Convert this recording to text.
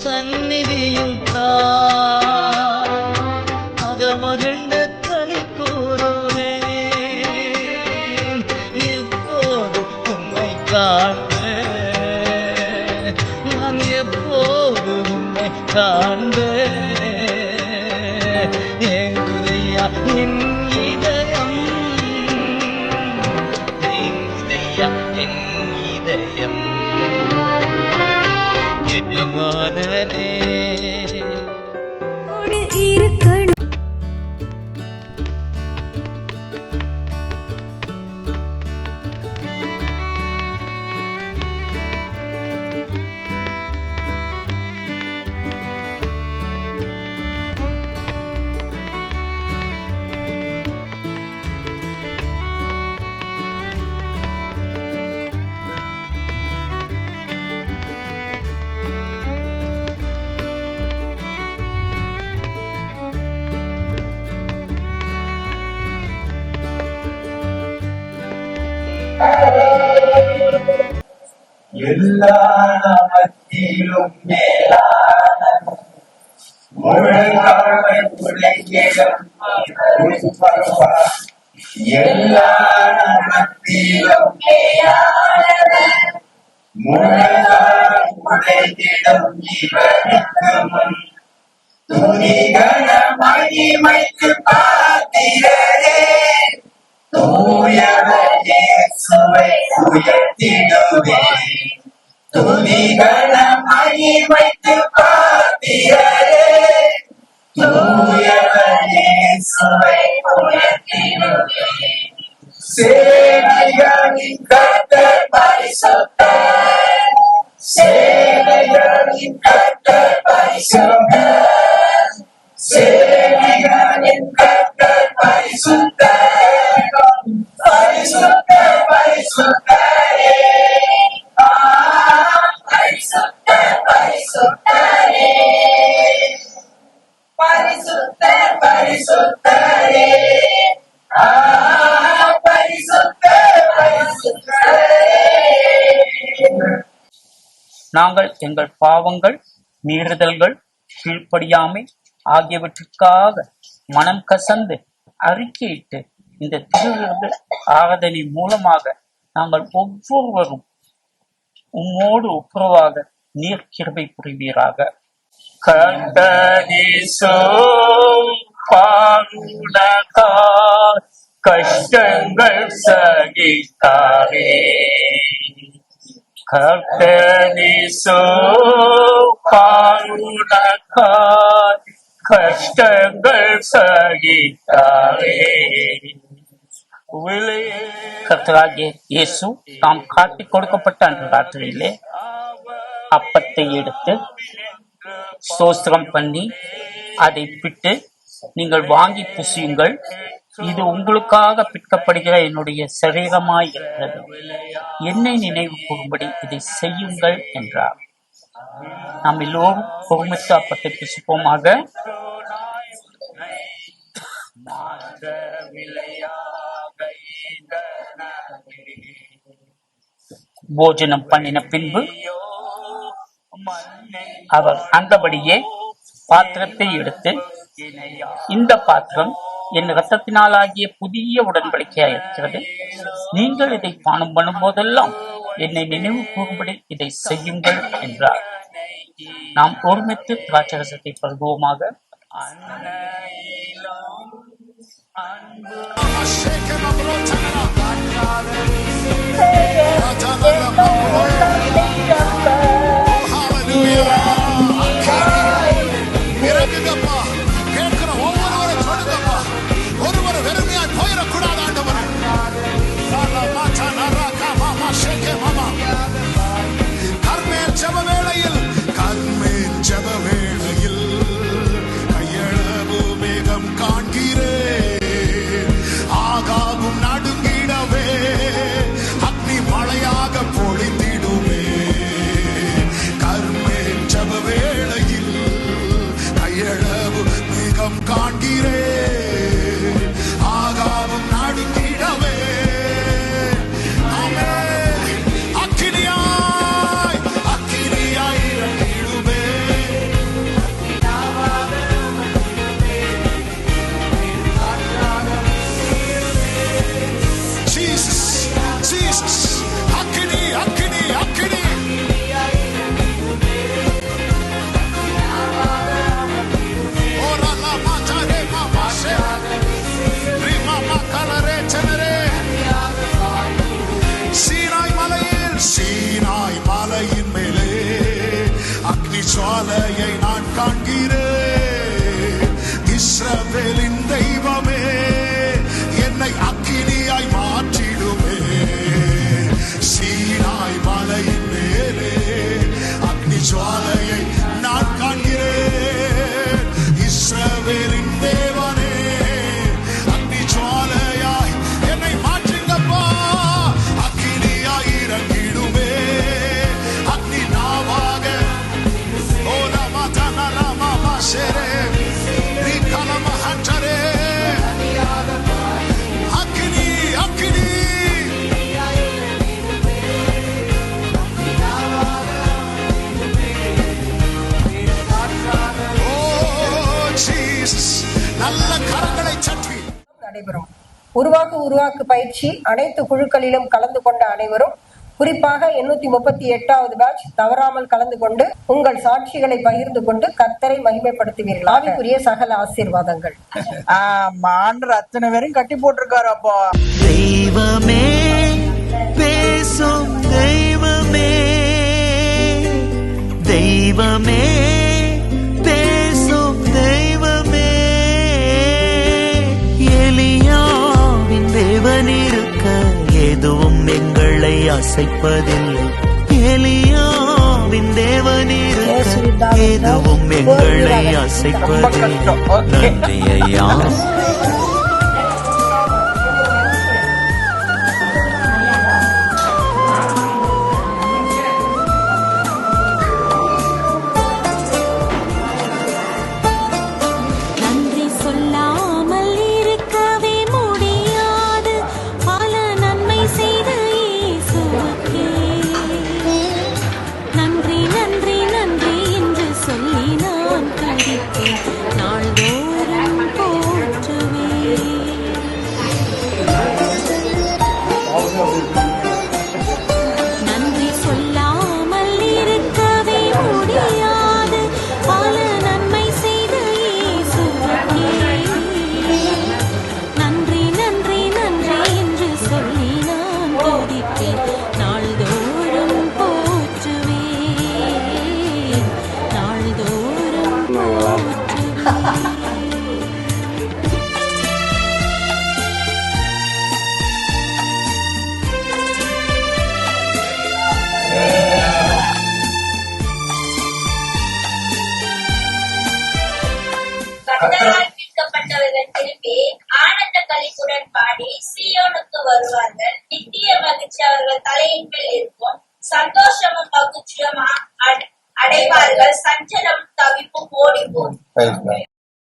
சந்நிதியில் அகமகிழ்ந்த களி கூறுவேன். எப்போது உம்மை காண்பேன், நான் எப்போது உம்மை காண்பேன். எங்குதையா என் இதயம், எங்குதையா என் இதயம் எஜமானனே. எல்லா நமத்திலும் மேலான முழங்காலை உடைக்கிடம் எல்லா நமத்திலும் மேலான முழங்காலை உடைக்கிடம் இவனுக்கு முன் துதிகன மகிமைக்கு பாத்திரரே தூயவர் இயேசுவை உயர்த்திடுவேன். துதிகன மகிமைக்கு பாத்திரரே தூயவர் இயேசுவை உயர்த்திடுவேன். சேனைகளின் கர்த்தர் பரிசுத்தர், சேனைகளின் கர்த்தர் பரிசுத்தர், சேனைகளின் கர்த்தர் பரிசுத்தர், பரிசுத்தர் பரிசுத்தரே, பரிசுத்தர் பரிசுத்தரே, பரிசுத்தர் பரிசுத்தரே, பரிசுத்தர் பரிசுத்தரே. நாங்கள் எங்கள் பாவங்கள், மீறுதல்கள், கீழ்ப்படியாமை ஆகியவற்றுக்காக மனம் கசந்து அறிக்கையிட்டு இந்த திருவிருந்து ஆராதனை மூலமாக நாங்கள் ஒவ்வொருவரும் உம்மோடு ஒப்புரவாக நீர் கிருபை புரிவீராக. கஷ்டங்கள் சகித்தாரே கஷ்டங்கள் சகித்தாரே. கர்த்தராகிய இயேசு தாம் காட்டிக் கொடுக்கப்பட்ட அன்று ராத்திரியிலே அப்பத்தை எடுத்து ஸ்தோத்திரம் பண்ணி அதை பிட்டு, நீங்கள் வாங்கி புசியுங்கள், இது உங்களுக்காக பிற்கப்படுகிற என்னுடைய சரீரமாய் இருக்கிறது, என்னை நினைவு கூறும்படி இதை செய்யுங்கள் என்றார். நாம் எல்லோரும் பொறுமைத்து அப்பத்தை புசிப்போமாக. போஜனம் பண்ணின பின்பு அவர் அந்தபடியே பாத்திரத்தை எடுத்து, இந்த பாத்திரம் என் இரத்தத்தினால் ஆகிய புதிய உடன்படிக்கையாக இருக்கிறது, நீங்கள் இதை பானம் பண்ணும் போதெல்லாம் என்னை நினைவு கூறும்படி இதை செய்யுங்கள் என்றார். நாம் ஒருமித்து திராட்சரசத்தை பருகுவோமாக. நடுங்கிடவே அக்னி மழையாக பொழிந்திடுவே. ஜுவாலையை நான் காண்கிறேன். இஸ்ரவேலின் தெய்வமே என்னை அக்கினியாய் மாற்றிடுமே. சீனாய் மலையின் மேலே அக்னி ஜுவாலையை நான் காண்கிறேன். இஸ்ரவேலின் தேவனே அக்னி ஜுவாலையாய் என்னை மாற்றுங்கப்பா. அக்கினியாய் இறங்கிடுமே. அக்னி நாவாக ஓலமா தனலமா மாசரே ரிகலமா ஹட்டரே. அக்கினி அக்கினி ஓ ஜீசஸ். நல்ல கரங்களை தட்டி நடைபெறும். உருவாக்கு பயிற்சி அனைத்து குழுக்களிலும் கலந்து கொண்ட அனைவரும், குறிப்பாக 838வது பேட்ச் தவறாமல் கலந்து கொண்டு உங்கள் சாட்சிகளை பகிர்ந்து கொண்டு கர்த்தரை மகிமைப்படுத்துவீர்கள். ஆவிக்குரிய சகல ஆசீர்வாதங்கள். ஆண்டவர் அத்தனை பேரும் கட்டி போட்டிருக்காரு. அப்பா தெய்வமே பேசும் தெய்வமே, தெய்வமே பேசும் தெய்வமே. எலியாவின் தேவன் இருக்க எதுவும் எங்களை அசைப்பதில்லை. எலியாவின் தேவன் இருக்க எதுவும் எங்களை அசைப்பதில்லை. நன்றி ஐயா. நன்றி சொல்லாமல் இருக்கவே முடியாது, பல நன்மை செய்த இயேசுவுக்கே. நன்றி நன்றி நன்றி என்று சொல்லி நான் துதிப்பேன், நாள்தோறும் போற்றுவேன். நன்றி சொல்லாமல் இருக்கவே முடியாது, பல நன்மை செய்த இயேசுவுக்கே. நன்றி நன்றி நன்றி என்று சொல்லி நான் துதிப்பேன், நாள்தோறும் போற்றுவேன், நாள்தோறும் போற்றுவேன். கர்த்தரால் மீட்கப்பட்டவர்கள் திரும்பி ஆனந்த களிப்புடன் பாடி சீயோனுக்கு வருவார்கள். நித்திய மகிழ்ச்சி அவர்கள் தலையின் மேல் இருக்கும். சந்தோஷமும் மகிழ்ச்சியும் அடைவார்கள். சஞ்சலமும் தவிப்பும் ஓடிப்போம்.